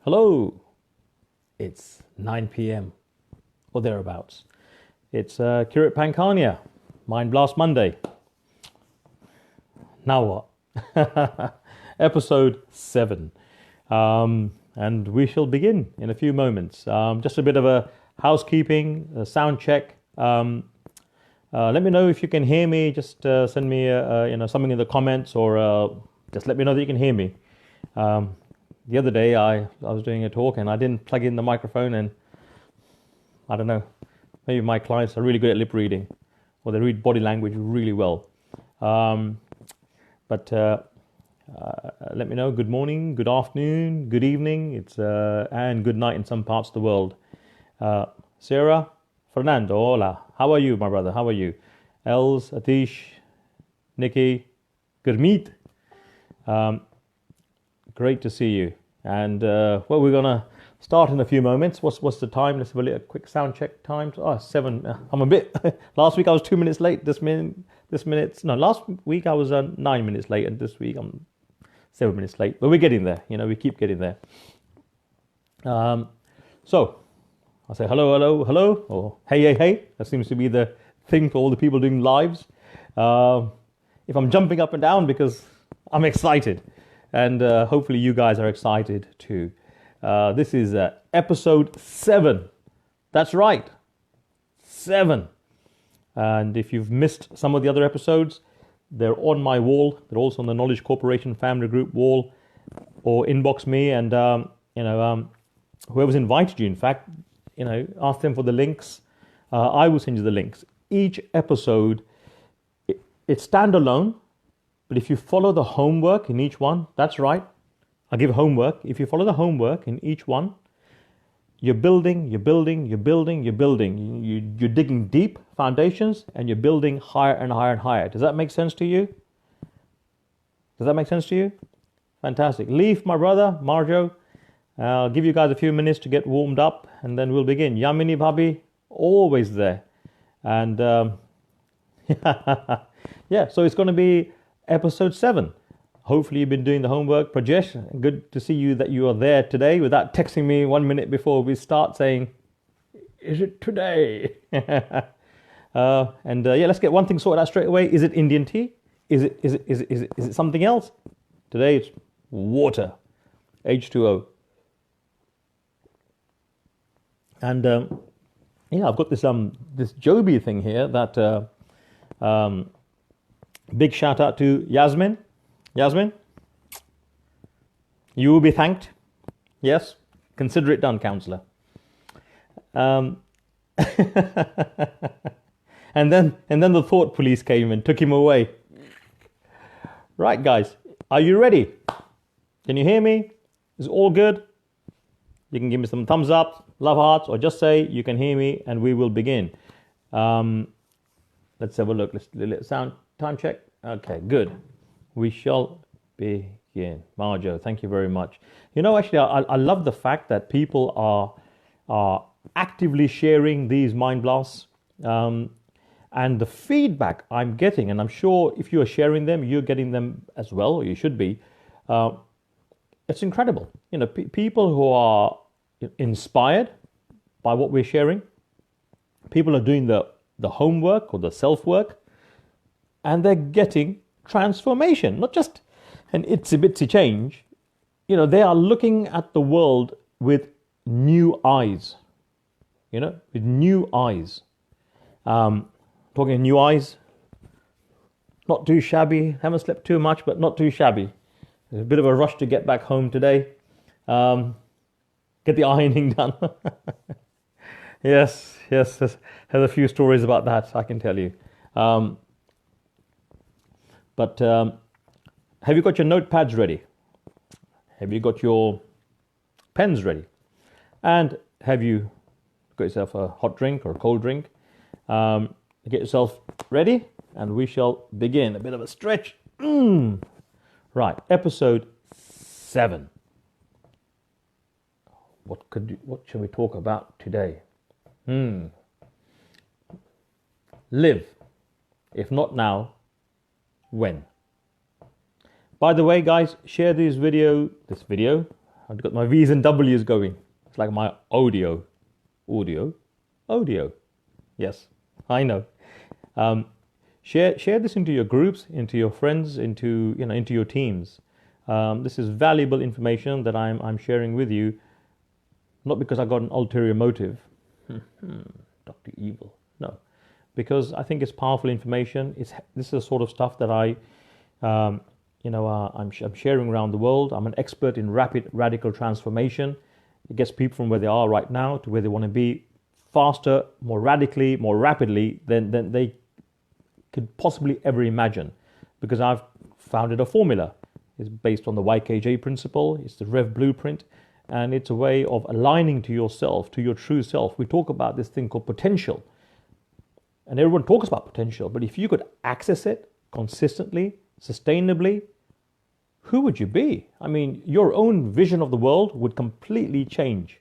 Hello, it's 9 p.m. or thereabouts. It's Kirit Pankania, Mindblast Monday. Now what? Episode 7. And we shall begin in a few moments. Just a bit of a housekeeping, a sound check. Let me know if you can hear me. Just send me something in the comments, or just let me know that you can hear me. The other day I was doing a talk and I didn't plug in the microphone, and I don't know, maybe my clients are really good at lip reading, or they read body language really well. But let me know. Good morning, good afternoon, good evening, and good night in some parts of the world. Sarah, Fernando, hola. How are you, my brother? How are you? Els, Atish, Nikki, Gurmeet. Great to see you. And well, we're gonna start in a few moments. What's the time? Let's have a quick sound check time. 7. I'm a bit. Last week I was 2 minutes late. This minute. No, last week I was 9 minutes late, and this week I'm 7 minutes late. But we're getting there. We keep getting there. So I'll say hello, or hey. That seems to be the thing for all the people doing lives. If I'm jumping up and down because I'm excited. And hopefully you guys are excited too. This is episode 7. That's right, 7. And if you've missed some of the other episodes, they're on my wall. They're also on the Knowledge Corporation Family Group wall, or inbox me, and whoever's invited you, in fact, ask them for the links. I will send you the links. Each episode, it's standalone. But if you follow the homework in each one, that's right, I give homework. If you follow the homework in each one, you're building. You're digging deep foundations, and you're building higher and higher and higher. Does that make sense to you? Fantastic. Leaf, my brother, Marjo. I'll give you guys a few minutes to get warmed up, and then we'll begin. Yamini Bhabi, always there. And yeah, so it's going to be episode 7. Hopefully you've been doing the homework. Prajesh, good to see you that you are there today, without texting me 1 minute before we start saying, is it today? And let's get one thing sorted out straight away. Is it Indian tea? Is it something else? Today it's water, H2O. And I've got this Joby thing here that big shout out to Yasmin. Yasmin, you will be thanked. Yes, consider it done, counsellor. And then the thought police came and took him away. Right, guys, are you ready? Can you hear me? Is it all good? You can give me some thumbs up, love hearts, or just say you can hear me, and we will begin. Let's have a look. Let's do a little sound time check. Okay, good. We shall begin. Marjo, thank you very much. Actually, I love the fact that people are actively sharing these mind blasts, and the feedback I'm getting, and I'm sure if you are sharing them, you're getting them as well, or you should be. It's incredible. People who are inspired by what we're sharing, people are doing the homework or the self-work, and they're getting transformation, not just an itsy-bitsy change. They are looking at the world with new eyes, with new eyes. Talking new eyes, not too shabby, haven't slept too much, but not too shabby. There's a bit of a rush to get back home today. Get the ironing done. Yes, there's a few stories about that, I can tell you. But have you got your notepads ready? Have you got your pens ready? And have you got yourself a hot drink or a cold drink? Get yourself ready, and we shall begin. A bit of a stretch. Right, episode 7. What shall we talk about today? Live. If not now, when? By the way, guys, share this video, I've got my V's and W's going. It's like my audio. Audio. Yes, I know. Share this into your groups, into your friends, into your teams. This is valuable information that I'm sharing with you, not because I got an ulterior motive, Dr. Evil. No, because I think it's powerful information. This is the sort of stuff that I'm sharing around the world. I'm an expert in rapid radical transformation. It gets people from where they are right now to where they want to be faster, more radically, more rapidly than they could possibly ever imagine, because I've founded a formula. It's based on the YKJ principle. It's the Rev Blueprint, and it's a way of aligning to yourself, to your true self. We talk about this thing called potential, and everyone talks about potential, but if you could access it consistently, sustainably, who would you be? I mean, your own vision of the world would completely change,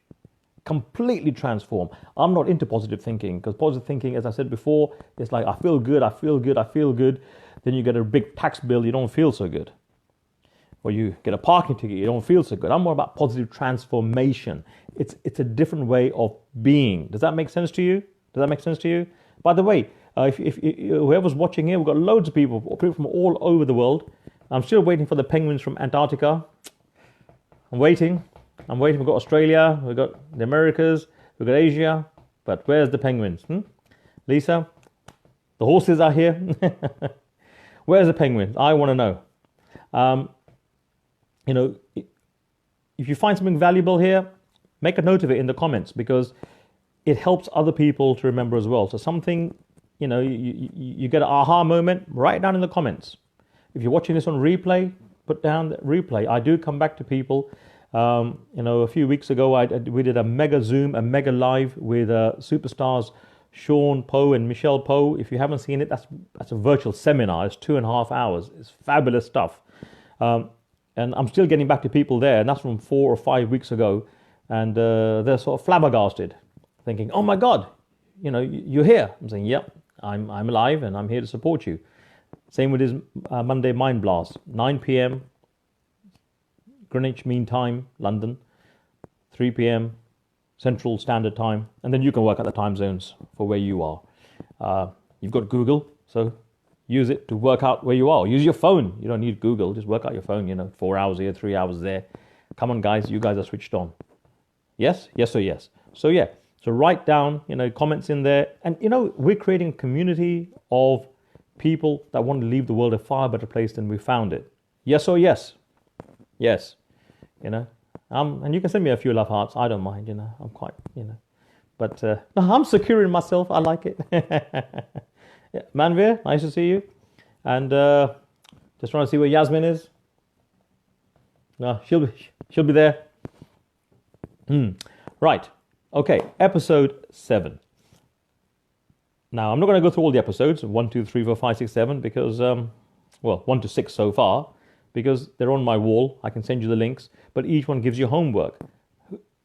completely transform. I'm not into positive thinking, because positive thinking, as I said before, it's like I feel good. Then you get a big tax bill, you don't feel so good. Or you get a parking ticket, you don't feel so good. I'm more about positive transformation. It's a different way of being. Does that make sense to you? By the way, if whoever's watching here, we've got loads of people from all over the world. I'm still waiting for the penguins from Antarctica. I'm waiting. We've got Australia, we've got the Americas, we've got Asia, but where's the penguins? Lisa, the horses are here. Where's the penguins? I want to know. If you find something valuable here, make a note of it in the comments, because it helps other people to remember as well. So something, you get an aha moment, write it down in the comments. If you're watching this on replay, put down the replay. I do come back to people. A few weeks ago, we did a mega Zoom, a mega live with superstars Sean Poe and Michelle Poe. If you haven't seen it, that's a virtual seminar. It's 2.5 hours. It's fabulous stuff. And I'm still getting back to people there, and that's from 4 or 5 weeks ago. And they're sort of flabbergasted, thinking, "Oh my God, you're here." I'm saying, "Yep, I'm alive, and I'm here to support you." Same with his Monday Mindblast, 9 p.m. Greenwich Mean Time, London, 3 p.m. Central Standard Time, and then you can work out the time zones for where you are. You've got Google, so use it to work out where you are. Use your phone. You don't need Google. Just work out your phone, 4 hours here, 3 hours there. Come on, guys. You guys are switched on. Yes? Yes or yes? So, yeah. So write down, comments in there. And, we're creating a community of people that want to leave the world a far better place than we found it. Yes or yes? Yes. And you can send me a few love hearts. I don't mind, I'm quite, But no, I'm secure in myself. I like it. Yeah, Manvir, nice to see you. And just trying to see where Yasmin is. No, she'll be there. Right. Okay, episode 7. Now, I'm not going to go through all the episodes, 1, 2, 3, 4, 5, 6, 7, because, 1 to 6 so far, because they're on my wall. I can send you the links, but each one gives you homework.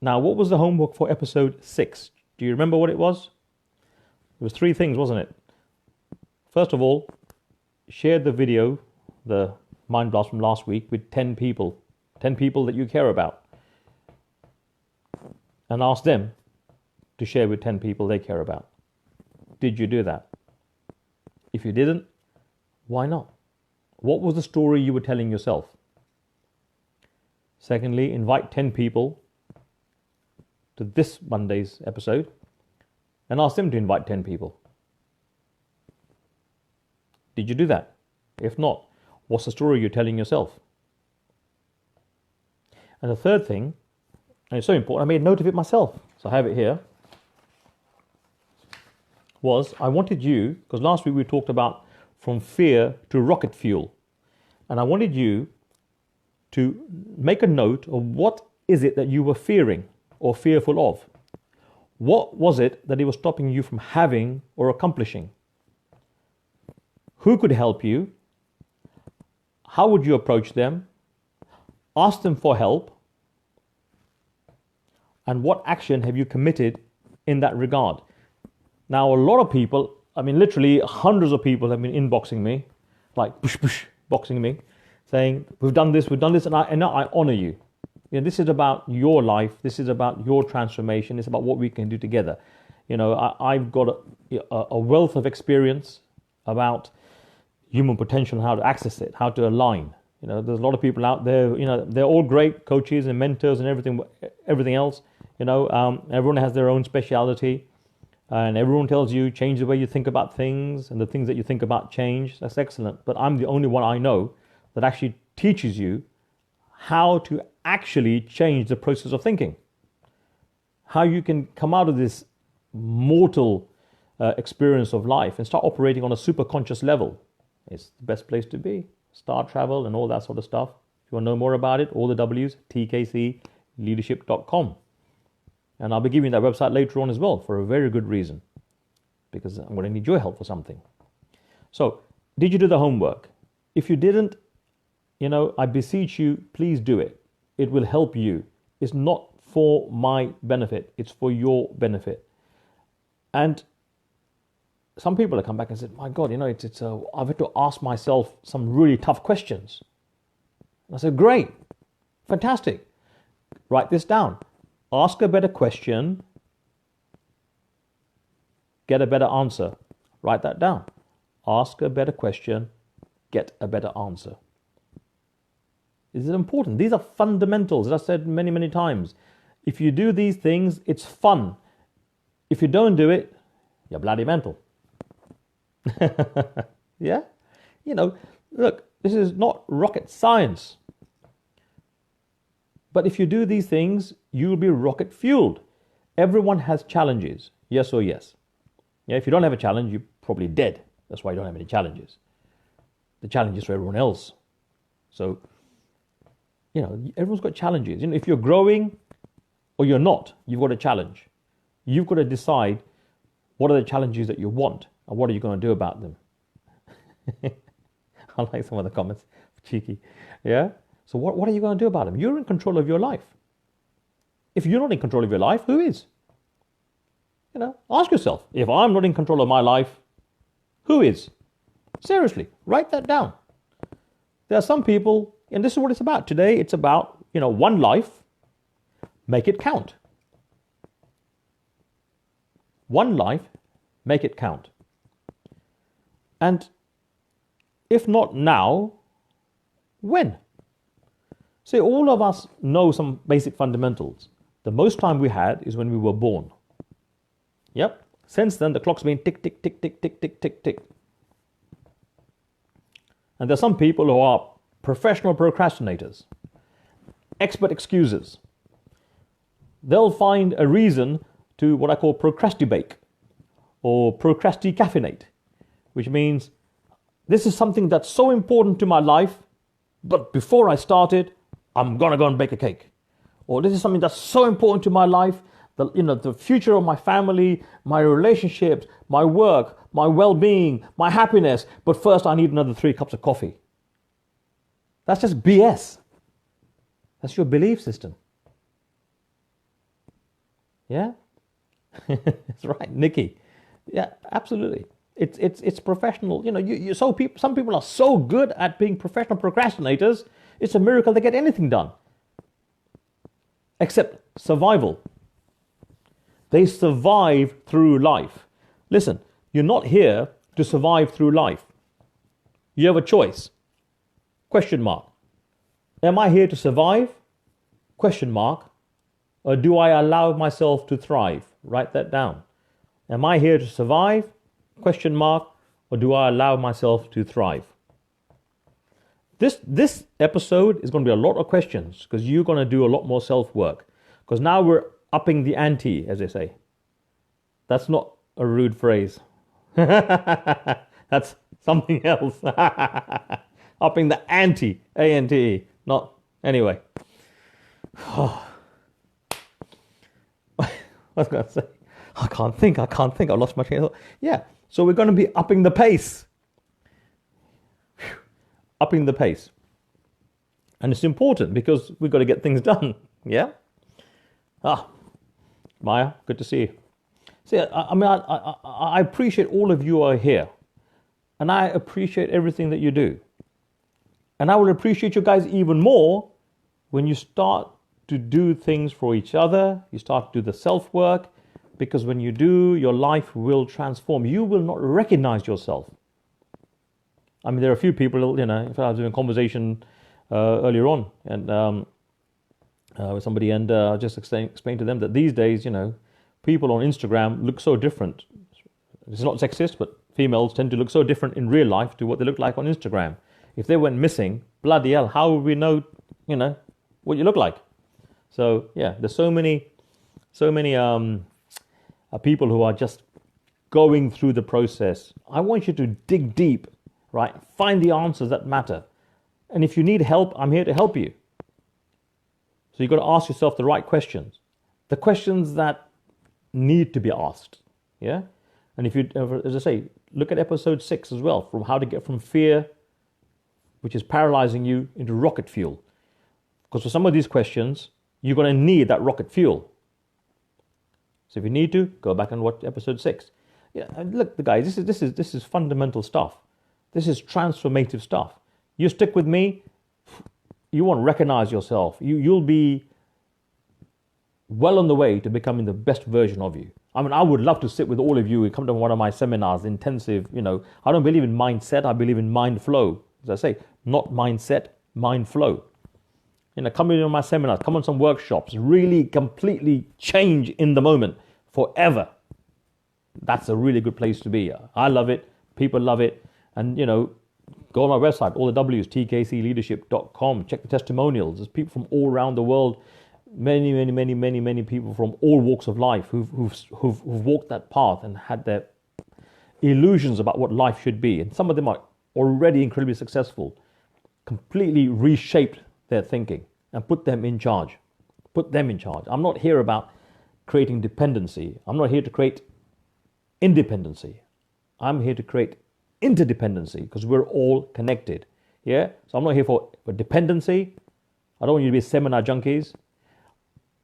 Now, what was the homework for episode 6? Do you remember what it was? It was 3 things, wasn't it? First of all, share the video, the Mind Blast from last week, with 10 people. 10 people that you care about. And ask them to share with 10 people they care about. Did you do that? If you didn't, why not? What was the story you were telling yourself? Secondly, invite 10 people to this Monday's episode and ask them to invite 10 people. Did you do that? If not, what's the story you're telling yourself? And the third thing, and it's so important, I made note of it myself, so I have it here, was I wanted you, because last week we talked about from fear to rocket fuel, and I wanted you to make a note of what is it that you were fearing or fearful of. What was it that it was stopping you from having or accomplishing? Who could help you? How would you approach them? Ask them for help. And what action have you committed in that regard? Now, a lot of people, literally hundreds of people have been inboxing me, like push, boxing me, saying, we've done this, and I honor you. This is about your life. This is about your transformation. It's about what we can do together. I've got a wealth of experience about human potential and how to access it, how to align. There's a lot of people out there, they're all great coaches and mentors and everything else. Everyone has their own speciality, and everyone tells you change the way you think about things, and the things that you think about change. That's excellent. But I'm the only one I know that actually teaches you how to actually change the process of thinking. How you can come out of this mortal experience of life and start operating on a super conscious level. It's the best place to be. Star travel and all that sort of stuff. If you want to know more about it, all the W's, tkcleadership.com. And I'll be giving you that website later on as well for a very good reason, because I'm going to need your help for something. So, did you do the homework? If you didn't, I beseech you, please do it. It will help you. It's not for my benefit. It's for your benefit. And some people have come back and said, my God, I've had to ask myself some really tough questions. And I said, great, fantastic. Write this down. Ask a better question, get a better answer. Write that down. Ask a better question, get a better answer. This is important. These are fundamentals, as I've said many, many times. If you do these things, it's fun. If you don't do it, you're bloody mental. Yeah? Look, this is not rocket science. But if you do these things, you'll be rocket fueled. Everyone has challenges, yes or yes. Yeah, if you don't have a challenge, you're probably dead. That's why you don't have any challenges. The challenge is for everyone else. So, everyone's got challenges. If you're growing or you're not, you've got a challenge. You've got to decide what are the challenges that you want and what are you going to do about them. I like some of the comments. Cheeky. Yeah? So what are you going to do about them? You're in control of your life. If you're not in control of your life, who is? Ask yourself, if I'm not in control of my life, who is? Seriously, write that down. There are some people, and this is what it's about. Today, it's about, one life, make it count. One life, make it count. And if not now, when? See, all of us know some basic fundamentals. The most time we had is when we were born. Yep. Since then, the clock's been tick, tick, tick, tick, tick, tick, tick, tick. And there's some people who are professional procrastinators, expert excusers. They'll find a reason to what I call procrastinate or procrastinate, which means this is something that's so important to my life, but before I start it, I'm going to go and bake a cake. Or this is something that's so important to my life, the future of my family, my relationships, my work, my well-being, my happiness, but first I need another 3 cups of coffee. That's just BS. That's your belief system. Yeah? That's right, Nikki. Yeah, absolutely. It's professional. Some people are so good at being professional procrastinators, it's a miracle they get anything done. Except survival. They survive through life. Listen, you're not here to survive through life. You have a choice. Question mark. Am I here to survive? Question mark. Or do I allow myself to thrive? Write that down. Am I here to survive? Question mark. Or do I allow myself to thrive? This episode is going to be a lot of questions because you're going to do a lot more self-work. Because now we're upping the ante, as they say. That's not a rude phrase. That's something else. Upping the ante, A-N-T-E. Not, anyway. I was going to say, I can't think. I lost my train of thought. Yeah, so we're going to be upping the pace. Upping the pace. And it's important because we've got to get things done. Yeah? Maya, good to see you. See, I appreciate all of you are here. And I appreciate everything that you do. And I will appreciate you guys even more when you start to do things for each other. You start to do the self-work, because when you do, your life will transform. You will not recognize yourself. I mean, there are a few people, you know, if I was doing a conversation earlier on and with somebody, and I just explained to them that these days, you know, people on Instagram look so different. It's not sexist, but females tend to look so different in real life to what they look like on Instagram. If they went missing, bloody hell, how would we know, you know, what you look like? So yeah, there's so many people who are just going through the process. I want you to dig deep, right? Find the answers that matter. And if you need help, I'm here to help you. So you've got to ask yourself the right questions. The questions that need to be asked. Yeah? And if you, as I say, look at episode 6 as well, from how to get from fear, which is paralyzing you, into rocket fuel. Because for some of these questions, you're going to need that rocket fuel. So if you need to, go back and watch episode 6. Yeah, and look, the guys, this is fundamental stuff. This is transformative stuff. You stick with me, you won't recognize yourself. You'll be well on the way to becoming the best version of you. I mean, I would love to sit with all of you and come to one of my seminars, intensive, you know. I don't believe in mindset, I believe in mind flow. As I say, not mindset, mind flow. You know, come in on my seminars, come on some workshops, really completely change in the moment forever. That's a really good place to be. I love it. People love it. And, you know, go on my website, all the W's, tkcleadership.com. Check the testimonials. There's people from all around the world, many people from all walks of life who've walked that path and had their illusions about what life should be. And some of them are already incredibly successful, completely reshaped their thinking and put them in charge. Put them in charge. I'm not here about creating dependency. I'm not here to create independency. I'm here to create interdependency, because we're all connected. Yeah? So I'm not here for dependency. I don't want you to be seminar junkies.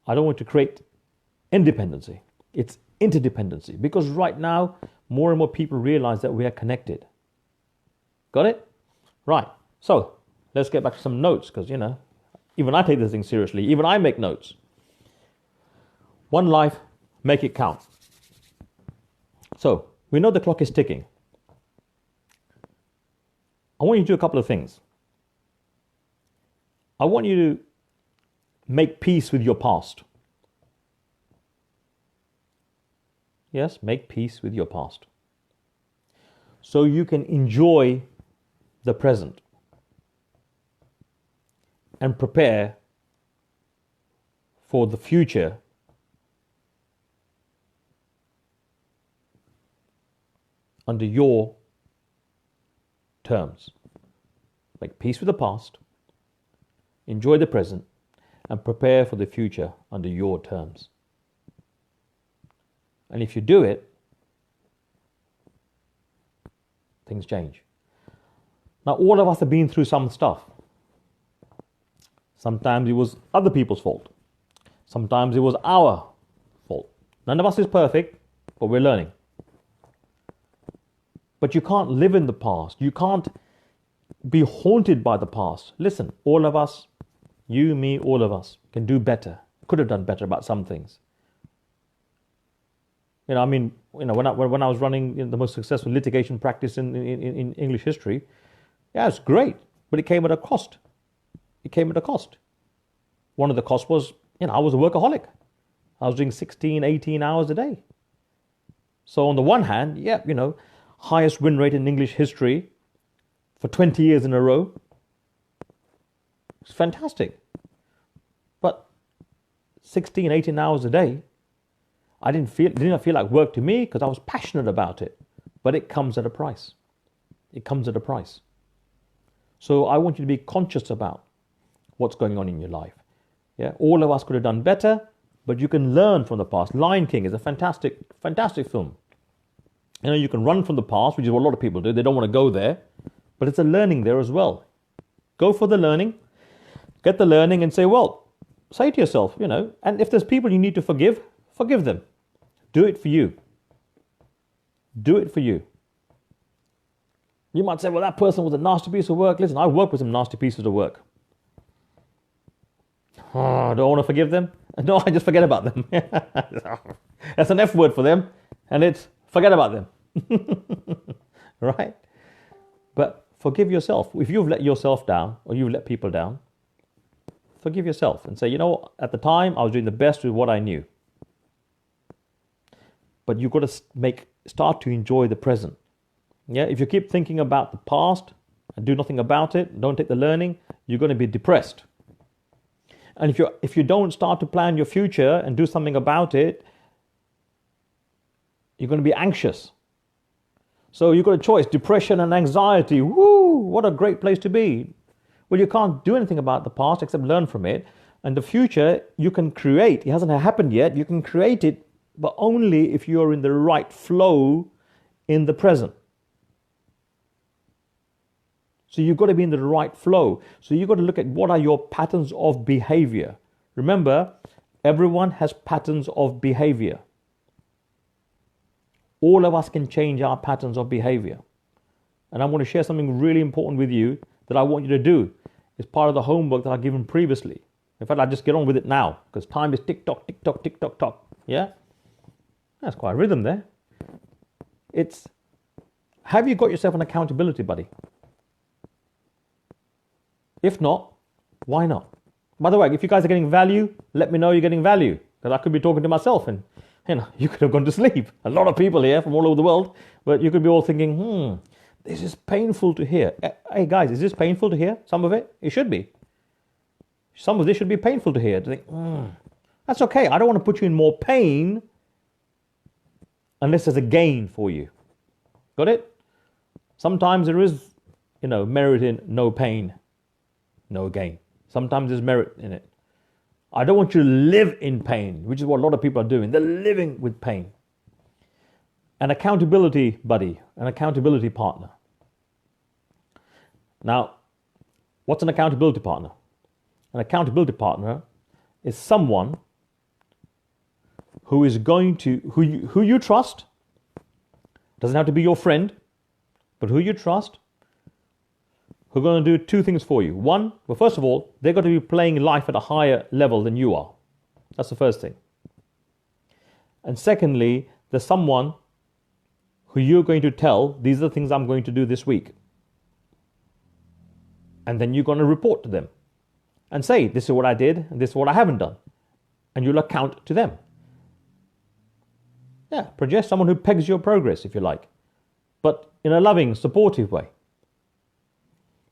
I don't want to create independency. It's interdependency, because right now more and more people realize that we are connected. Got it? Right. So let's get back to some notes, because, you know, even I take this thing seriously. Even I make notes. One life, make it count. So we know the clock is ticking. I want you to do a couple of things. I want you to make peace with your past. Yes, make peace with your past. So you can enjoy the present and prepare for the future under your terms. Make peace with the past, enjoy the present, and prepare for the future under your terms. And if you do it, things change. Now, all of us have been through some stuff. Sometimes it was other people's fault. Sometimes it was our fault. None of us is perfect, but we're learning. But you can't live in the past. You can't be haunted by the past. Listen, all of us, you, me, all of us, can do better. Could have done better about some things. You know, I mean, you know, when I was running the most successful litigation practice in English history, yeah, it's great, but it came at a cost. It came at a cost. One of the costs was, you know, I was a workaholic. I was doing 16, 18 hours a day. So on the one hand, yeah, you know, highest win rate in English history for 20 years in a row. It's fantastic. But 16, 18 hours a day, it didn't feel like work to me, because I was passionate about it. But it comes at a price. It comes at a price. So I want you to be conscious about what's going on in your life. Yeah, all of us could have done better, but you can learn from the past. Lion King is a fantastic film. You know, you can run from the past, which is what a lot of people do. They don't want to go there, but it's a learning there as well. Go for the learning, get the learning, and say, well, say to yourself, you know, and if there's people you need to forgive, forgive them. Do it for you. Do it for you. You might say, well, that person was a nasty piece of work. Listen, I've worked with some nasty pieces of work. Oh, do I want to forgive them? No, I just forget about them. That's an F word for them, and it's forget about them. Right? But forgive yourself. If you've let yourself down or you've let people down, forgive yourself and say, you know, at the time I was doing the best with what I knew. But you've got to start to enjoy the present. Yeah, if you keep thinking about the past and do nothing about it, don't take the learning, you're going to be depressed. And if you don't start to plan your future and do something about it, you're going to be anxious. So you've got a choice, depression and anxiety. Woo, what a great place to be. Well, you can't do anything about the past except learn from it. And the future you can create. It hasn't happened yet. You can create it, but only if you're in the right flow in the present. So you've got to be in the right flow. So you've got to look at what are your patterns of behavior. Remember, everyone has patterns of behavior. All of us can change our patterns of behavior. And I'm going to share something really important with you that I want you to do. It's part of the homework that I've given previously. In fact, I'll just get on with it now because time is tick-tock, tick-tock, tick-tock, tock. Yeah? That's quite a rhythm there. Have you got yourself an accountability buddy? If not, why not? By the way, if you guys are getting value, let me know you're getting value. Because I could be talking to myself and you could have gone to sleep. A lot of people here from all over the world, but you could be all thinking, this is painful to hear. Hey guys, is this painful to hear? Some of it? It should be. Some of this should be painful to hear. To think, that's okay. I don't want to put you in more pain unless there's a gain for you. Got it? Sometimes there is, merit in no pain, no gain. Sometimes there's merit in it. I don't want you to live in pain, which is what a lot of people are doing. They're living with pain. An accountability buddy, an accountability partner. Now, what's an accountability partner? An accountability partner is someone who is going to, who you trust. Doesn't have to be your friend, but who you trust, who are going to do two things for you. One, well, first of all, they're going to be playing life at a higher level than you are. That's the first thing. And secondly, there's someone who you're going to tell, these are the things I'm going to do this week. And then you're going to report to them and say, this is what I did, and this is what I haven't done. And you'll account to them. Yeah, project someone who pegs your progress, if you like, but in a loving, supportive way.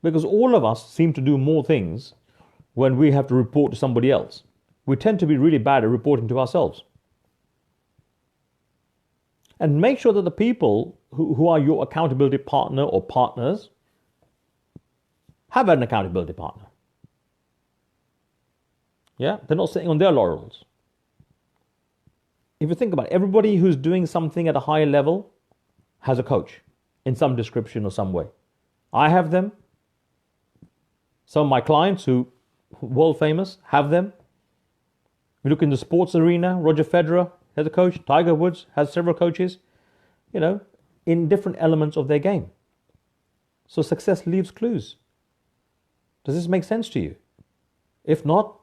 Because all of us seem to do more things when we have to report to somebody else. We tend to be really bad at reporting to ourselves. And make sure that the people who are your accountability partner or partners have an accountability partner. Yeah, they're not sitting on their laurels. If you think about it, everybody who's doing something at a higher level has a coach in some description or some way. I have them. Some of my clients who world famous have them. We look in the sports arena, Roger Federer has a coach, Tiger Woods has several coaches, in different elements of their game. So success leaves clues. Does this make sense to you? If not,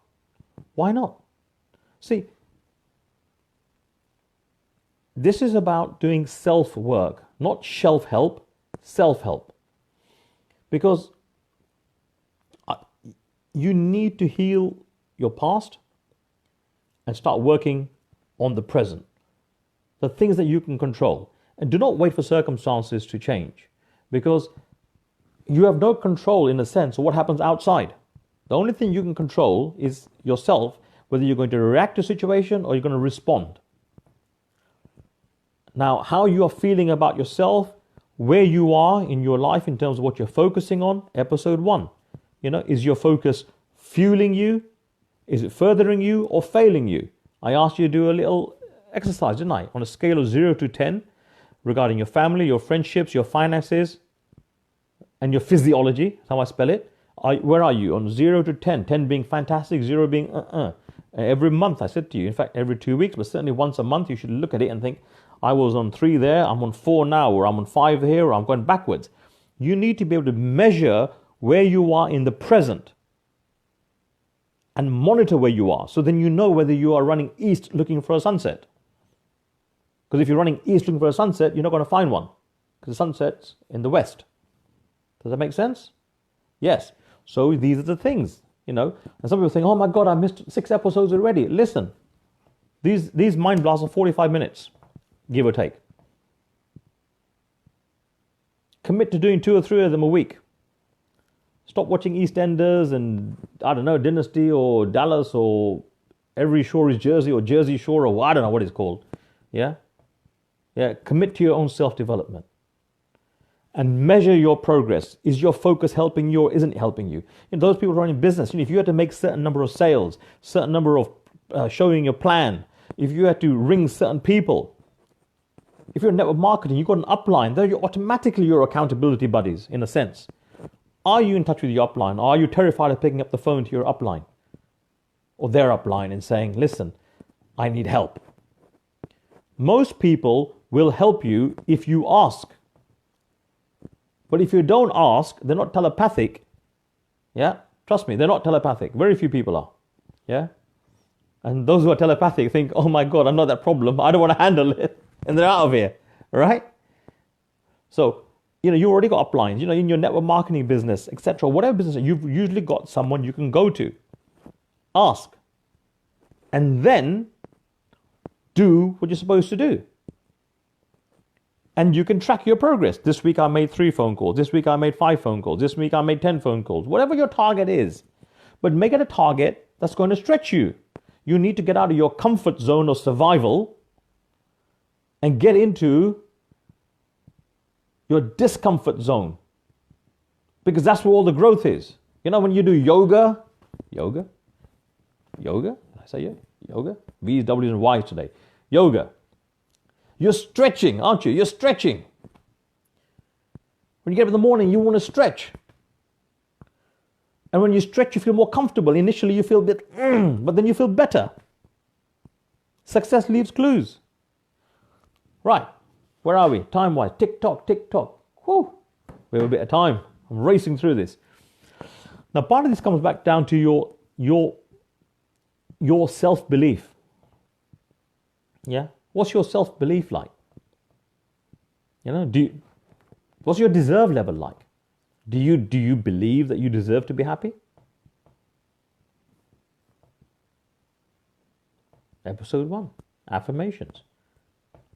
why not? See, this is about doing self-work, not shelf-help, self-help. Because you need to heal your past and start working on the present. The things that you can control. And do not wait for circumstances to change, because you have no control, in a sense, of what happens outside. The only thing you can control is yourself, whether you're going to react to a situation or you're going to respond. Now, how you are feeling about yourself, where you are in your life in terms of what you're focusing on, episode 1. Is your focus fueling you? Is it furthering you or failing you? I asked you to do a little exercise, didn't I? On a scale of 0 to 10 regarding your family, your friendships, your finances, and your physiology, that's how I spell it. Where are you on 0 to 10? 10 being fantastic, 0 being Every month, I said to you, in fact, every 2 weeks, but certainly once a month, you should look at it and think, I was on 3 there, I'm on 4 now, or I'm on 5 here, or I'm going backwards. You need to be able to measure where you are in the present and monitor where you are. So then you know whether you are running east looking for a sunset. Because if you're running east looking for a sunset, you're not going to find one. Because the sunset's in the west. Does that make sense? Yes. So these are the things, And some people think, oh my God, I missed 6 episodes already. Listen, these mind blasts are 45 minutes, give or take. Commit to doing 2 or 3 of them a week. Stop watching EastEnders and, I don't know, Dynasty or Dallas or Every Shore is Jersey or Jersey Shore or I don't know what it's called. Yeah? Yeah, commit to your own self-development. And measure your progress. Is your focus helping you or isn't it helping you? Those people running business, if you had to make certain number of sales, certain number of showing your plan, if you had to ring certain people, if you're in network marketing, you've got an upline, they're automatically your accountability buddies, in a sense. Are you in touch with your upline? Or are you terrified of picking up the phone to your upline? Or their upline and saying, listen, I need help. Most people will help you if you ask. But if you don't ask, they're not telepathic. Yeah? Trust me, they're not telepathic. Very few people are. Yeah? And those who are telepathic think, oh my God, I'm not that problem. I don't want to handle it. And they're out of here. Right? So, you already got uplines. In your network marketing business, etc. Whatever business, you've usually got someone you can go to. Ask. And then do what you're supposed to do. And you can track your progress. This week I made 3 phone calls. This week I made 5 phone calls. This week I made 10 phone calls. Whatever your target is. But make it a target that's going to stretch you. You need to get out of your comfort zone of survival and get into your discomfort zone. Because that's where all the growth is. When you do yoga, did I say yoga? V's, W's, and Y's today. Yoga. You're stretching, aren't you? You're stretching. When you get up in the morning, you want to stretch. And when you stretch, you feel more comfortable. Initially, you feel a bit, but then you feel better. Success leaves clues. Right. Where are we? Time-wise. Tick-tock, tick-tock. Whew. We have a bit of time. I'm racing through this. Now, part of this comes back down to your self-belief. Yeah? What's your self-belief like? What's your deserve level like? Do you believe that you deserve to be happy? Episode 1, affirmations.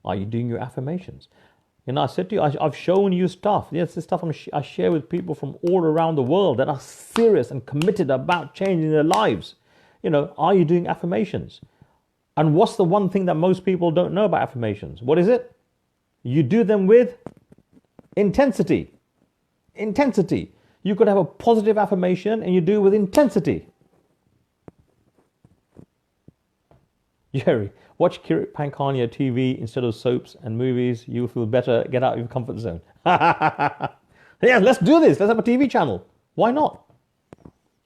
Are you doing your affirmations? I said to you, I've shown you stuff. Yes, this stuff I share with people from all around the world that are serious and committed about changing their lives. Are you doing affirmations? And what's the one thing that most people don't know about affirmations? What is it? You do them with intensity. Intensity. You could have a positive affirmation and you do it with intensity. Jerry, watch Kirit Pankania TV instead of soaps and movies. You'll feel better. Get out of your comfort zone. Yeah, let's do this. Let's have a TV channel. Why not?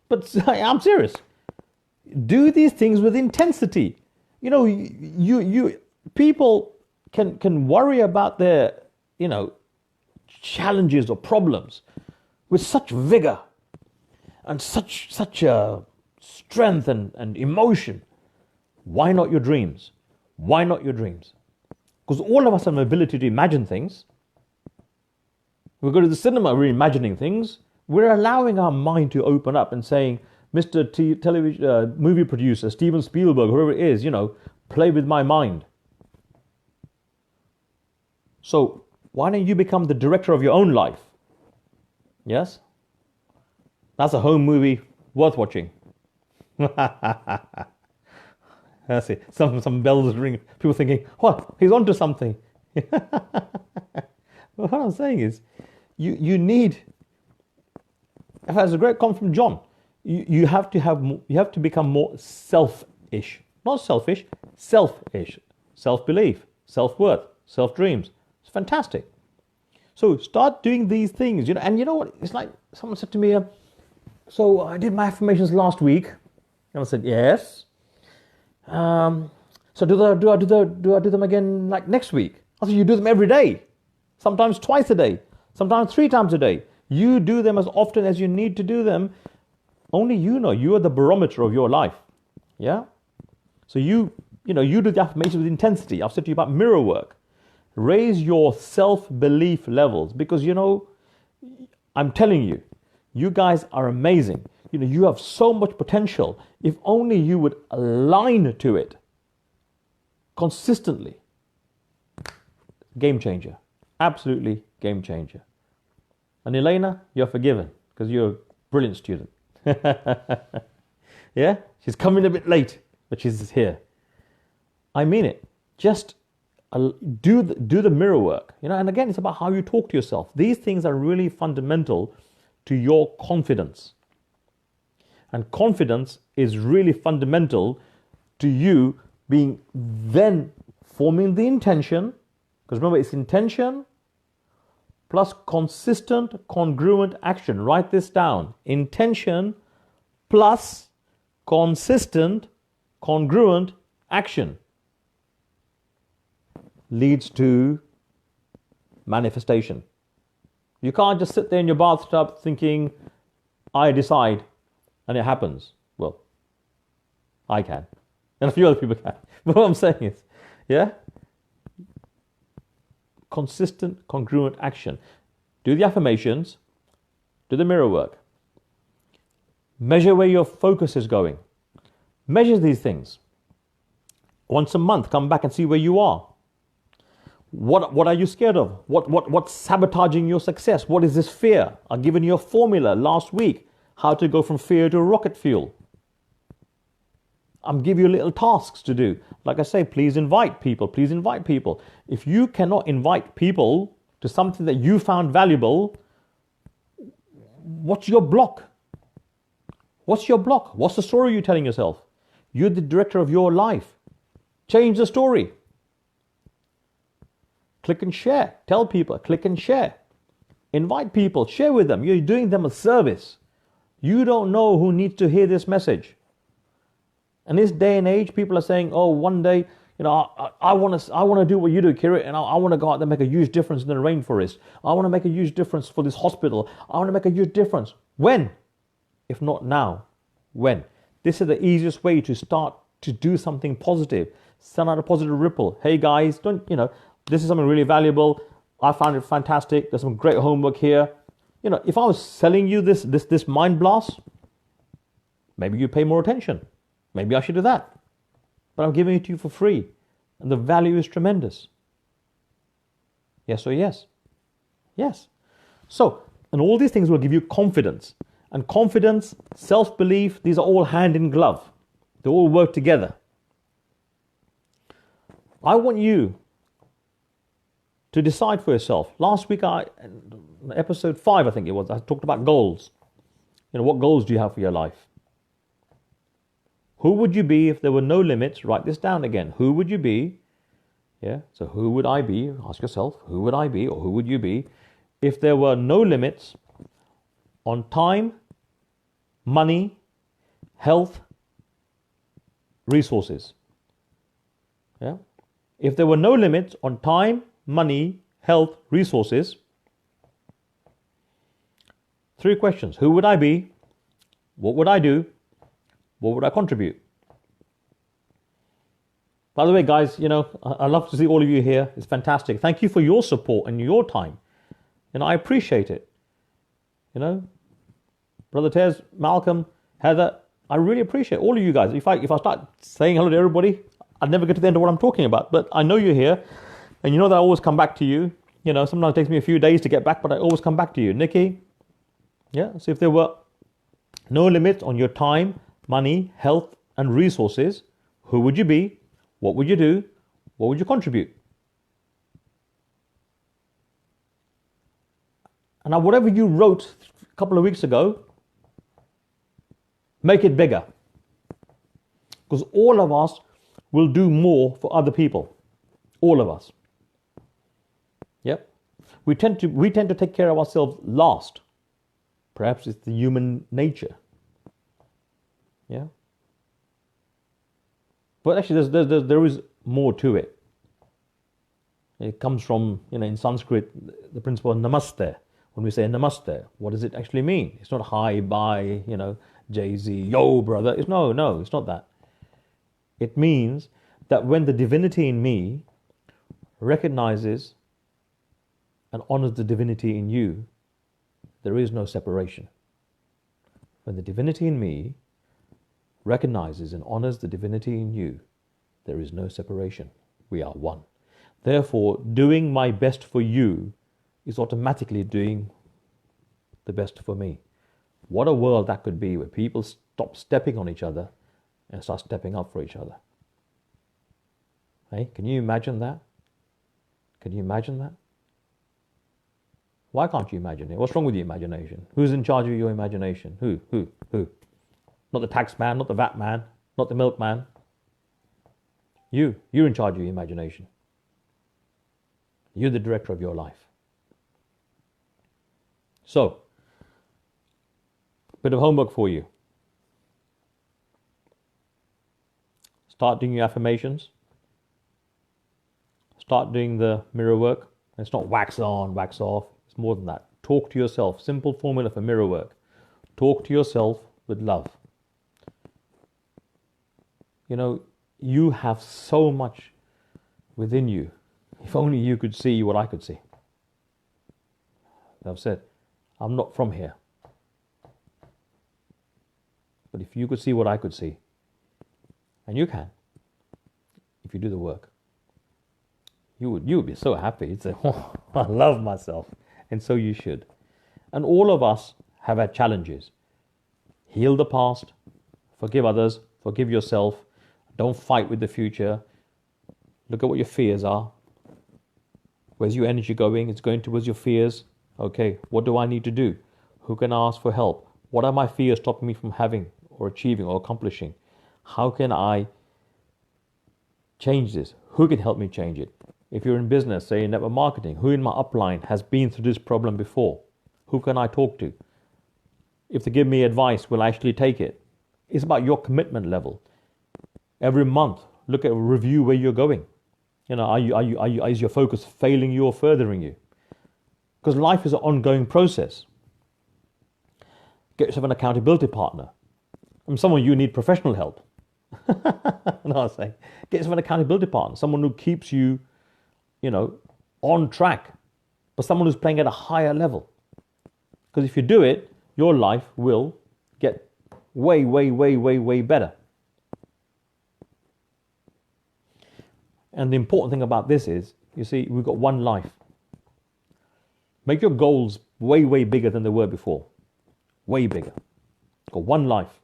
But I'm serious. Do these things with intensity. You people can worry about their, challenges or problems with such vigor and such strength and emotion. Why not your dreams? Why not your dreams? Because all of us have an ability to imagine things. We go to the cinema, we're imagining things. We're allowing our mind to open up and saying, Mr. Television movie producer, Steven Spielberg, whoever it is, play with my mind. So why don't you become the director of your own life? Yes? That's a home movie worth watching. That's it. Some bells ring. People thinking, what? He's onto something. Well, what I'm saying is, you need. As a great comment from John, you have to become more selfish, not selfish, selfish, self-belief, self-worth, self-dreams. It's fantastic. So start doing these things, and you know what? It's like someone said to me, so I did my affirmations last week, and I said yes. So do I do them again like next week? I said you do them every day, sometimes twice a day, sometimes 3 times a day. You do them as often as you need to do them. Only you know. You are the barometer of your life. Yeah? So you do the affirmations with intensity. I've said to you about mirror work. Raise your self-belief levels because, I'm telling you, you guys are amazing. You have so much potential. If only you would align to it consistently. Game changer. Absolutely game changer. And Elena, you're forgiven because you're a brilliant student. Yeah? She's coming a bit late, but she's here. I mean it. Just do the mirror work. And again, it's about how you talk to yourself. These things are really fundamental to your confidence. And confidence is really fundamental to you being then forming the intention. Because remember, it's intention plus consistent, congruent action. Write this down. Intention plus consistent, congruent action leads to manifestation. You can't just sit there in your bathtub thinking, I decide, and it happens. Well, I can. And a few other people can. But what I'm saying is, yeah? Consistent, congruent action. Do the affirmations, do the mirror work. Measure where your focus is going. Measure these things. Once a month, come back and see where you are. What are you scared of? What's sabotaging your success? What is this fear? I've given you a formula last week, how to go from fear to rocket fuel. I'm giving you little tasks to do. Like I say, please invite people. Please invite people. If you cannot invite people to something that you found valuable, what's your block? What's your block? What's the story you're telling yourself? You're the director of your life. Change the story. Click and share. Tell people, click and share. Invite people, share with them. You're doing them a service. You don't know who needs to hear this message. In this day and age, people are saying, oh, one day, I want to do what you do, Kirit, and I want to go out there and make a huge difference in the rainforest. I want to make a huge difference for this hospital. I want to make a huge difference. When? If not now, when? This is the easiest way to start to do something positive. Send out a positive ripple. Hey guys, this is something really valuable. I found it fantastic. There's some great homework here. If I was selling you this Mindblast, maybe you pay more attention. Maybe I should do that. But I'm giving it to you for free. And the value is tremendous. Yes or yes? Yes. So, and all these things will give you confidence. And confidence, self-belief, these are all hand in glove. They all work together. I want you to decide for yourself. Last week, episode 5, I think it was, I talked about goals. What goals do you have for your life? Who would you be if there were no limits? Write this down again. Who would you be? Yeah. So who would I be? Ask yourself, who would I be or who would you be if there were no limits on time, money, health, resources? Yeah. If there were no limits on time, money, health, resources, 3 questions. Who would I be? What would I do? What would I contribute? By the way, guys, I love to see all of you here. It's fantastic. Thank you for your support and your time. I appreciate it. Brother Tez, Malcolm, Heather, I really appreciate all of you guys. If I start saying hello to everybody, I'd never get to the end of what I'm talking about. But I know you're here, and you know that I always come back to you. Sometimes it takes me a few days to get back, but I always come back to you. Nikki, yeah. So if there were no limits on your time, money, health, and resources, who would you be? What would you do? What would you contribute? And now whatever you wrote a couple of weeks ago, make it bigger. Because all of us will do more for other people. All of us. Yep. We tend to take care of ourselves last. Perhaps it's the human nature. Yeah. But actually, there is more to it. It comes from, in Sanskrit, the principle of namaste. When we say namaste, what does it actually mean? It's not hi, bye, Jay-Z, yo, brother. No, it's not that. It means that when the divinity in me recognizes and honors the divinity in you, there is no separation. When the divinity in me recognizes and honors the divinity in you, there is no separation. We are one. Therefore, doing my best for you is automatically doing the best for me. What a world that could be, where people stop stepping on each other and start stepping up for each other. Hey, can you imagine that? Can you imagine that? Why can't you imagine it? What's wrong with your imagination? Who's in charge of your imagination? Who? Not the tax man, not the VAT man, not the milkman. You're in charge of your imagination. You're the director of your life. So, bit of homework for you. Start doing your affirmations. Start doing the mirror work. It's not wax on, wax off. It's more than that. Talk to yourself. Simple formula for mirror work. Talk to yourself with love. You know, you have so much within you. If only you could see what I could see. I've said, I'm not from here. But if you could see what I could see, and you can, if you do the work, you would be so happy. You'd say, oh, I love myself. And so you should. And all of us have had challenges. Heal the past, forgive others, forgive yourself. Don't fight with the future. Look at what your fears are. Where's your energy going? It's going towards your fears. Okay, what do I need to do? Who can I ask for help? What are my fears stopping me from having or achieving or accomplishing? How can I change this? Who can help me change it? If you're in business, say in network marketing, who in my upline has been through this problem before? Who can I talk to? If they give me advice, will I actually take it? It's about your commitment level. Every month, look at review where you're going. You know, is your focus failing you or furthering you? Because life is an ongoing process. Get yourself an accountability partner. From someone you need professional help. No, I say, get yourself an accountability partner. Someone who keeps you, you know, on track. But someone who's playing at a higher level. Because if you do it, your life will get way, way, way, way, way better. And the important thing about this is, you see, we've got one life. Make your goals way, way bigger than they were before. Way bigger. Got one life.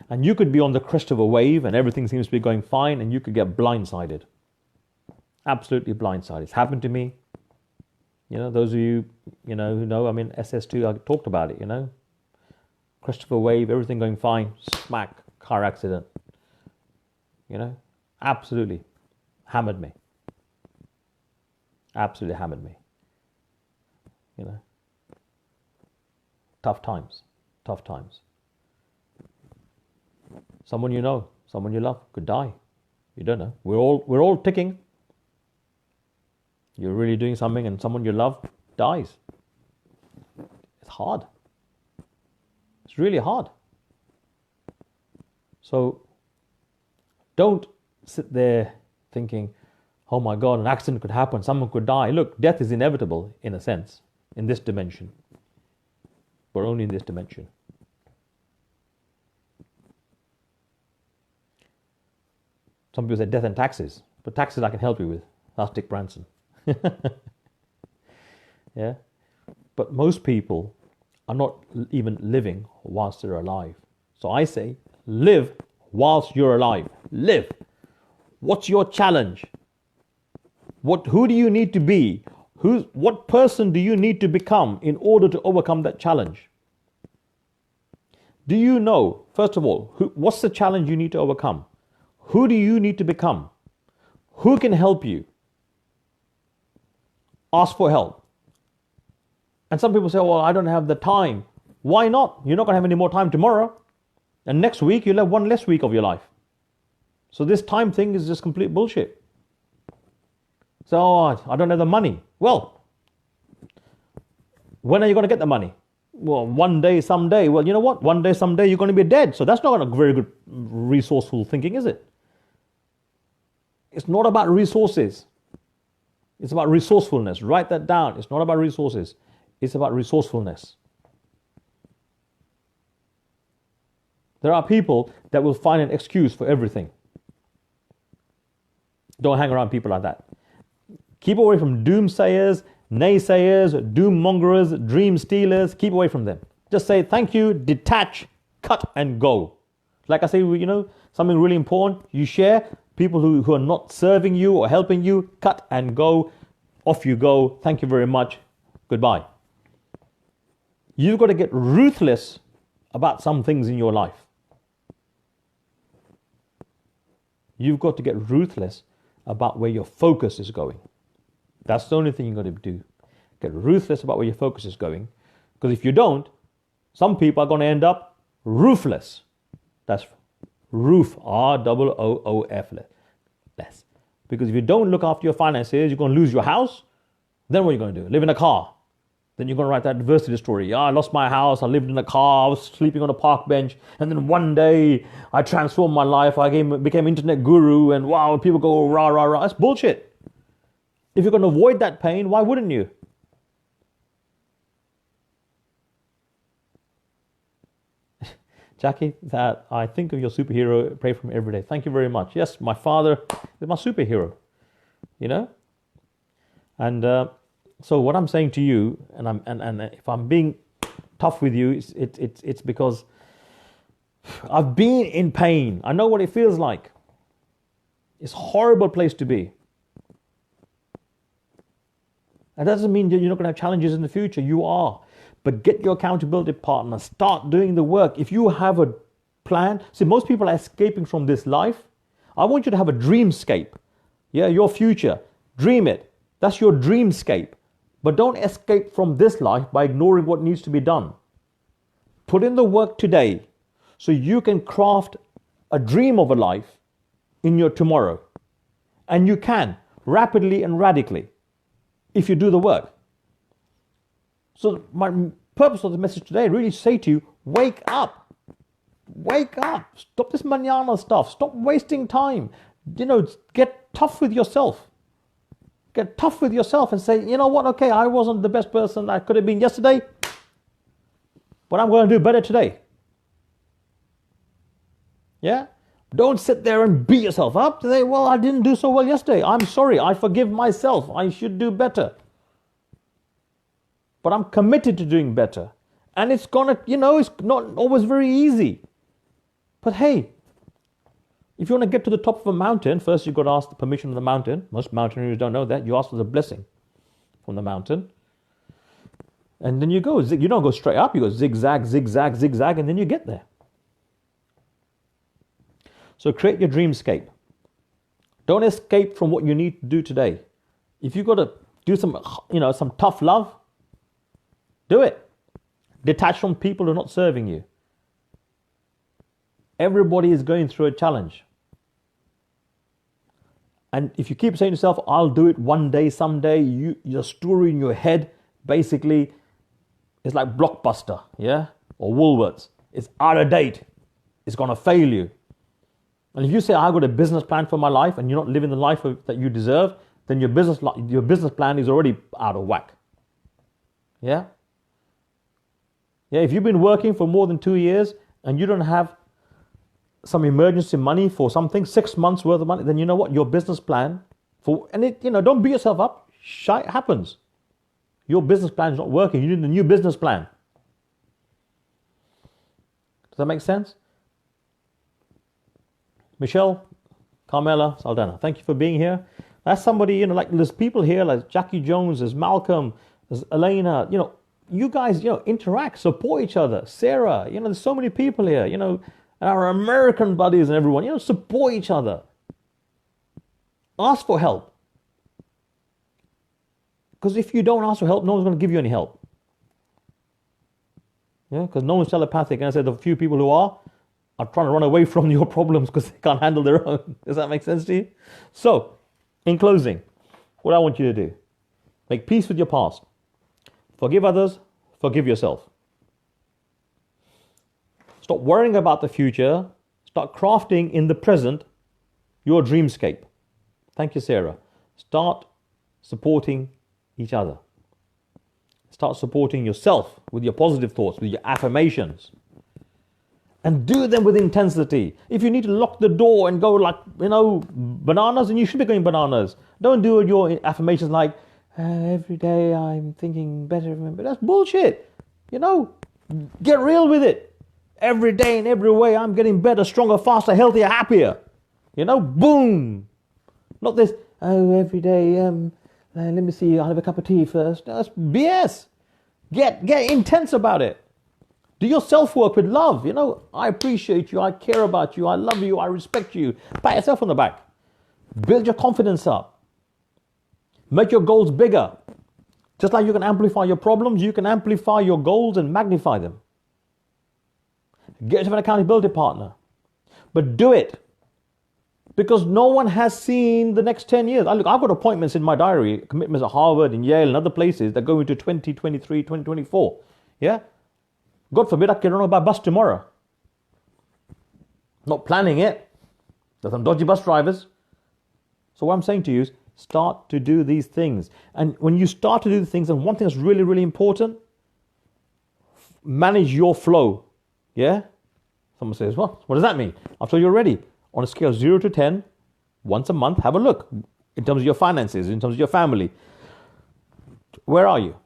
And you could be on the crest of a wave and everything seems to be going fine and you could get blindsided. Absolutely blindsided. It's happened to me. You know, those of you, you know, who know, I mean, SS2, I talked about it, you know. Crest of a wave, everything going fine, smack, car accident. You know, absolutely hammered me. Absolutely hammered me. You know, tough times. Someone you know, someone you love could die. You don't know. We're all ticking. You're really doing something and someone you love dies. It's hard. It's really hard. So don't sit there thinking, oh my God, an accident could happen, someone could die. Look, death is inevitable in a sense, in this dimension. But only in this dimension. Some people say death and taxes, but taxes I can help you with. Ask Dick Branson. Yeah, but most people are not even living whilst they're alive. So I say, live whilst you're alive. Live. What's your challenge? Who do you need to be? What person do you need to become in order to overcome that challenge? Do you know, first of all, what's the challenge you need to overcome? Who do you need to become? Who can help you? Ask for help. And some people say, well, I don't have the time. Why not? You're not going to have any more time tomorrow. And next week, you'll have one less week of your life. So this time thing is just complete bullshit. So, I don't have the money. Well, when are you going to get the money? Well, one day, someday. Well, you know what? One day, someday, you're going to be dead. So that's not a very good resourceful thinking, is it? It's not about resources. It's about resourcefulness. Write that down. It's not about resources. It's about resourcefulness. There are people that will find an excuse for everything. Don't hang around people like that. Keep away from doomsayers, naysayers, doom mongers, dream stealers. Keep away from them. Just say thank you, detach, cut and go. Like I say, something really important you share, people who are not serving you or helping you, cut and go. Off you go. Thank you very much. Goodbye. You've got to get ruthless about some things in your life. You've got to get ruthless about where your focus is going. That's the only thing you've got to do. Get ruthless about where your focus is going. Because if you don't, some people are going to end up roofless. That's roof, R-O-O-F less. Because if you don't look after your finances, you're going to lose your house. Then what are you going to do? Live in a car. Then you're going to write that adversity story. Yeah, I lost my house. I lived in a car. I was sleeping on a park bench. And then one day I transformed my life. I became internet guru. And wow, people go rah, rah, rah. That's bullshit. If you're going to avoid that pain, why wouldn't you? Jackie, that I think of your superhero, pray for him every day. Thank you very much. Yes, my father is my superhero, And so what I'm saying to you, and if I'm being tough with you, it's because I've been in pain. I know what it feels like. It's a horrible place to be. That doesn't mean that you're not going to have challenges in the future. You are. But get your accountability partner. Start doing the work. If you have a plan, see, most people are escaping from this life. I want you to have a dreamscape. Yeah, your future. Dream it. That's your dreamscape. But don't escape from this life by ignoring what needs to be done. Put in the work today so you can craft a dream of a life in your tomorrow. And you can, rapidly and radically, if you do the work. So my purpose of the message today really say to you, wake up. Wake up. Stop this manana stuff. Stop wasting time. Get tough with yourself. Get tough with yourself and say, you know what, okay, I wasn't the best person I could have been yesterday, but I'm going to do better today. Yeah? Don't sit there and beat yourself up. Say, well, I didn't do so well yesterday. I'm sorry. I forgive myself. I should do better. But I'm committed to doing better. And it's going to, it's not always very easy. But hey, if you want to get to the top of a mountain, first you've got to ask the permission of the mountain. Most mountaineers don't know that. You ask for the blessing from the mountain. And then you go. You don't go straight up. You go zigzag, zigzag, zigzag, and then you get there. So create your dreamscape. Don't escape from what you need to do today. If you've got to do some tough love, do it. Detach from people who are not serving you. Everybody is going through a challenge. And if you keep saying to yourself, I'll do it one day, someday, your story in your head basically is like Blockbuster, yeah? Or Woolworths. It's out of date. It's going to fail you. And if you say, I've got a business plan for my life and you're not living the life that you deserve, then your business plan is already out of whack. Yeah? Yeah, if you've been working for more than 2 years and you don't have some emergency money for something, 6 months worth of money, then you know what? Your business plan don't beat yourself up. Shit happens. Your business plan is not working. You need a new business plan. Does that make sense? Michelle, Carmela, Saldana, thank you for being here. That's somebody, like there's people here like Jackie Jones, there's Malcolm, there's Elena, you guys, interact, support each other. Sarah, there's so many people here, and our American buddies and everyone, support each other. Ask for help. Because if you don't ask for help, no one's going to give you any help. Yeah, because no one's telepathic. And I said the few people who are trying to run away from your problems because they can't handle their own. Does that make sense to you? So, in closing, what I want you to do, make peace with your past. Forgive others, forgive yourself. Stop worrying about the future. Start crafting in the present your dreamscape. Thank you, Sarah. Start supporting each other. Start supporting yourself with your positive thoughts, with your affirmations. And do them with intensity. If you need to lock the door and go like, bananas, and you should be going bananas. Don't do your affirmations like, every day I'm thinking better. But that's bullshit. Get real with it. Every day in every way I'm getting better, stronger, faster, healthier, happier. Boom. Not this, every day, let me see, I'll have a cup of tea first. That's BS. Get intense about it. Do your self-work with love. I appreciate you. I care about you. I love you. I respect you. Pat yourself on the back. Build your confidence up. Make your goals bigger. Just like you can amplify your problems, you can amplify your goals and magnify them. Get yourself an accountability partner. But do it. Because no one has seen the next 10 years. I've got appointments in my diary, commitments at Harvard and Yale and other places that go into 2023, 2024. Yeah? God forbid I can run by bus tomorrow. Not planning it. There's some dodgy bus drivers. So what I'm saying to you is start to do these things. And when you start to do the things, and one thing that's really, really important, manage your flow. Yeah? Someone says, what does that mean? I'll tell you already. On a scale of 0 to 10, once a month, have a look. In terms of your finances, in terms of your family. Where are you?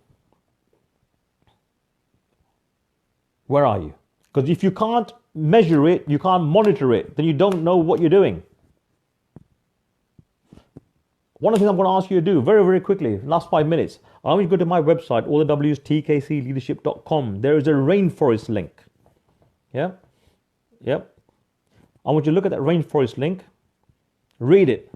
Where are you? Because if you can't measure it, you can't monitor it, then you don't know what you're doing. One of the things I'm going to ask you to do very, very quickly, last 5 minutes, I want you to go to my website, all the W's, tkcleadership.com. There is a rainforest link. Yeah? Yep. I want you to look at that rainforest link, read it,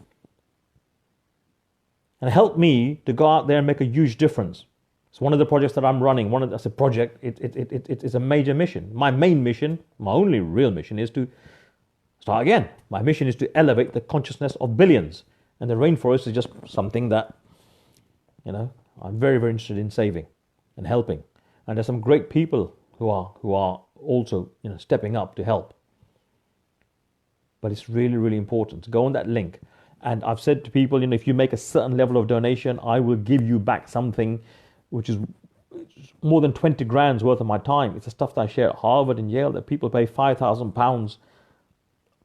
and help me to go out there and make a huge difference. It's one of the projects that I'm running. That's a project. It's a major mission. My main mission, my only real mission, is to start again. My mission is to elevate the consciousness of billions. And the rainforest is just something that, I'm very, very interested in saving and helping. And there's some great people who are also, stepping up to help. But it's really, really important to go on that link. And I've said to people, if you make a certain level of donation, I will give you back something which is more than 20 grand's worth of my time. It's the stuff that I share at Harvard and Yale that people pay £5,000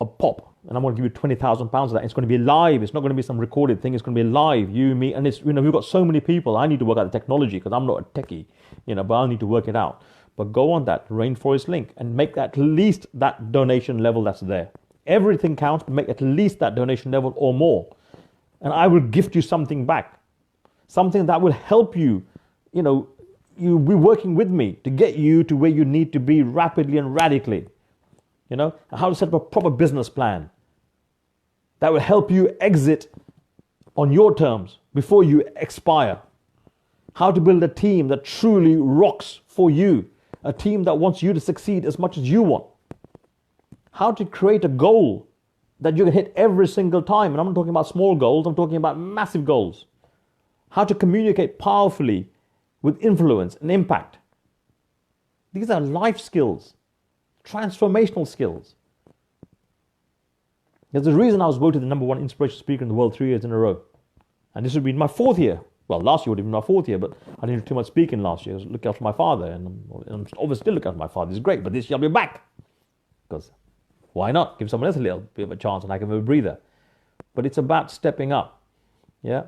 a pop. And I'm going to give you £20,000 of that. It's going to be live. It's not going to be some recorded thing. It's going to be live. You, me, and it's, we've got so many people. I need to work out the technology because I'm not a techie, but I need to work it out. But go on that rainforest link and make at least that donation level that's there. Everything counts, but make at least that donation level or more. And I will gift you something back. Something that will help you, you be working with me to get you to where you need to be rapidly and radically. How to set up a proper business plan that will help you exit on your terms before you expire. How to build a team that truly rocks for you. A team that wants you to succeed as much as you want. How to create a goal that you can hit every single time. And I'm not talking about small goals, I'm talking about massive goals. How to communicate powerfully with influence and impact. These are life skills, transformational skills. There's a reason I was voted the #1 inspirational speaker in the world 3 years in a row. And this would be my 4th year. Well, last year would have been my 4th year, but I didn't do too much speaking last year. I was looking after my father, and I'm obviously still looking after my father. It's great, but this year I'll be back. Because why not? Give someone else a little bit of a chance and I can have a breather. But it's about stepping up. Yeah?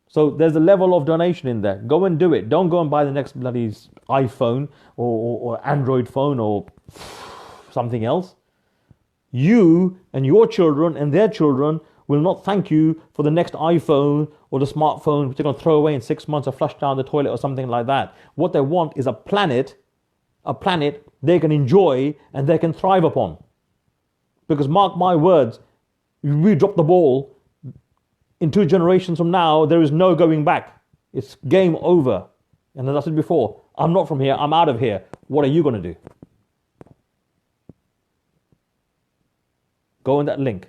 So there's a level of donation in there. Go and do it. Don't go and buy the next bloody iPhone or Android phone or something else. You and your children and their children will not thank you for the next iPhone or the smartphone which they're going to throw away in 6 months or flush down the toilet or something like that. What they want is a planet they can enjoy and they can thrive upon. Because mark my words, if we drop the ball, in 2 generations from now, there is no going back. It's game over. And as I said before, I'm not from here, I'm out of here. What are you going to do? Go in that link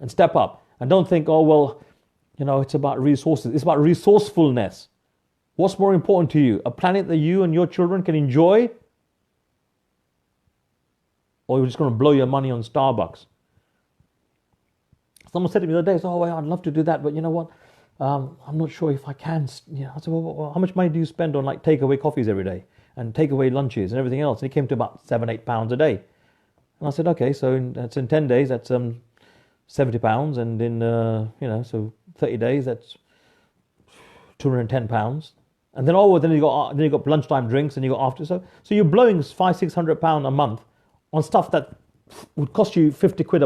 and step up. And don't think, it's about resources. It's about resourcefulness. What's more important to you? A planet that you and your children can enjoy? or you're just going to blow your money on Starbucks. Someone said to me the other day, "Oh, I'd love to do that, but you know what? I'm not sure if I can." I said, "Well, how much money do you spend on like takeaway coffees every day and takeaway lunches and everything else?" And it came to about £7-8 a day. And I said, "Okay, so that's in 10 days, that's £70, and in so 30 days, that's £210." And then then you got lunchtime drinks, and you got after. So you're blowing £500-600 a month on stuff that would cost you 50 quid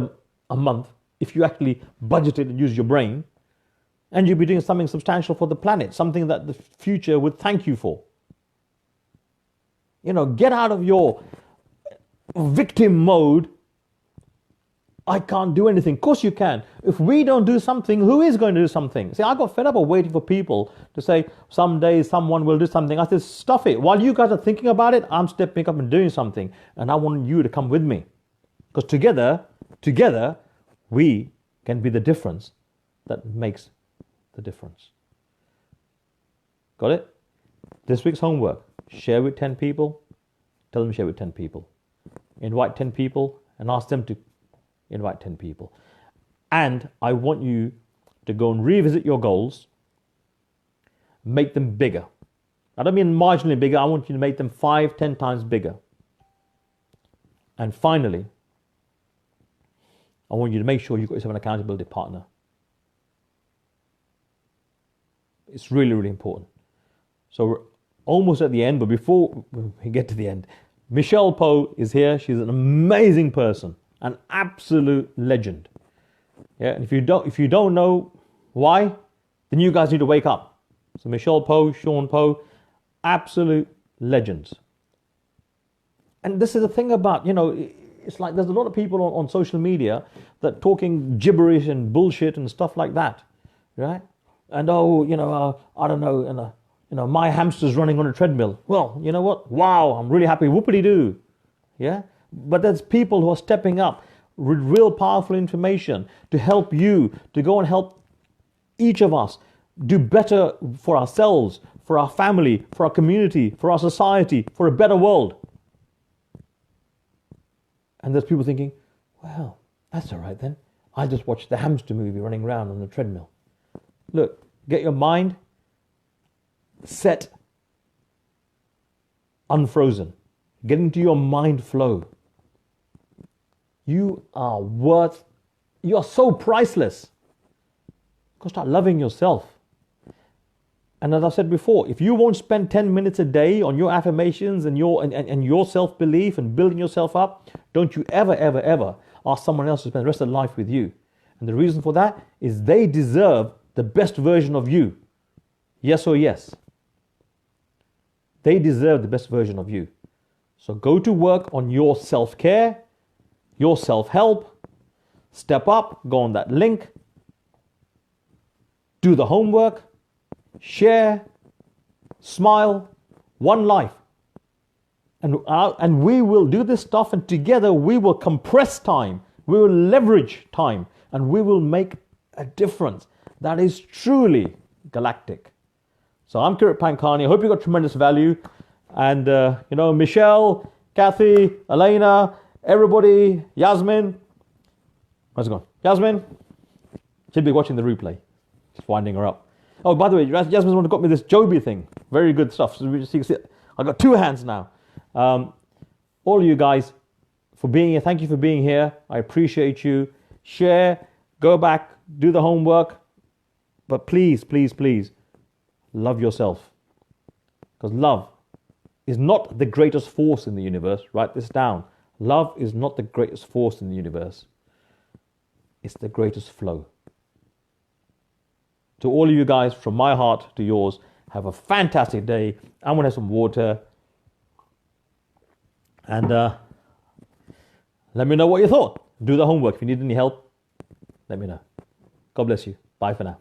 a month if you actually budgeted and used your brain, and you'd be doing something substantial for the planet, something that the future would thank you for. Get out of your victim mode. I can't do anything. Of course you can. If we don't do something, who is going to do something? See, I got fed up of waiting for people to say, someday someone will do something. I said, stuff it. While you guys are thinking about it, I'm stepping up and doing something. And I want you to come with me. Because together, we can be the difference that makes the difference. Got it? This week's homework. Share with 10 people. Tell them to share with 10 people. Invite 10 people and ask them to invite 10 people. And I want you to go and revisit your goals, make them bigger. I don't mean marginally bigger, I want you to make them 5-10 times bigger. And finally, I want you to make sure you've got yourself an accountability partner. It's really, really important. So we're almost at the end, but before we get to the end, Michelle Poe is here. She's an amazing person. An absolute legend. Yeah, and if you don't know why, then you guys need to wake up. So Michelle Poe, Sean Poe, absolute legends. And this is the thing about, it's like there's a lot of people on social media that talking gibberish and bullshit and stuff like that, right? And I don't know, my hamster's running on a treadmill. Well, you know what? Wow, I'm really happy. Whoopity-doo. Yeah? But there's people who are stepping up with real powerful information to help you, to go and help each of us do better for ourselves, for our family, for our community, for our society, for a better world. And there's people thinking, well, that's all right then. I just watched the hamster movie running around on the treadmill. Look, get your mind set, unfrozen. Get into your mind flow. You are so priceless. Go start loving yourself. And as I've said before, if you won't spend 10 minutes a day on your affirmations and your self-belief and building yourself up, don't you ever ask someone else to spend the rest of their life with you. And the reason for that is they deserve the best version of you. Yes or yes? They deserve the best version of you. So go to work on your self-care, your self-help, step up, go on that link, do the homework, share, smile, one life. And we will do this stuff, and together we will compress time, we will leverage time, and we will make a difference that is truly galactic. So I'm Kirit Pankani. I hope you got tremendous value. And, Michelle, Kathy, Elena, everybody, Yasmin. How's it going? Yasmin? She'll be watching the replay. Just winding her up. Oh, by the way, Yasmin's one who got me this Joby thing. Very good stuff. So you can see, I've got two hands now. All of you guys for being here. Thank you for being here. I appreciate you. Share, go back, do the homework. But please, please, please, love yourself. Because love is not the greatest force in the universe. Write this down. Love is not the greatest force in the universe. It's the greatest flow. To all of you guys, from my heart to yours, have a fantastic day. I'm going to have some water. And let me know what you thought. Do the homework. If you need any help, let me know. God bless you. Bye for now.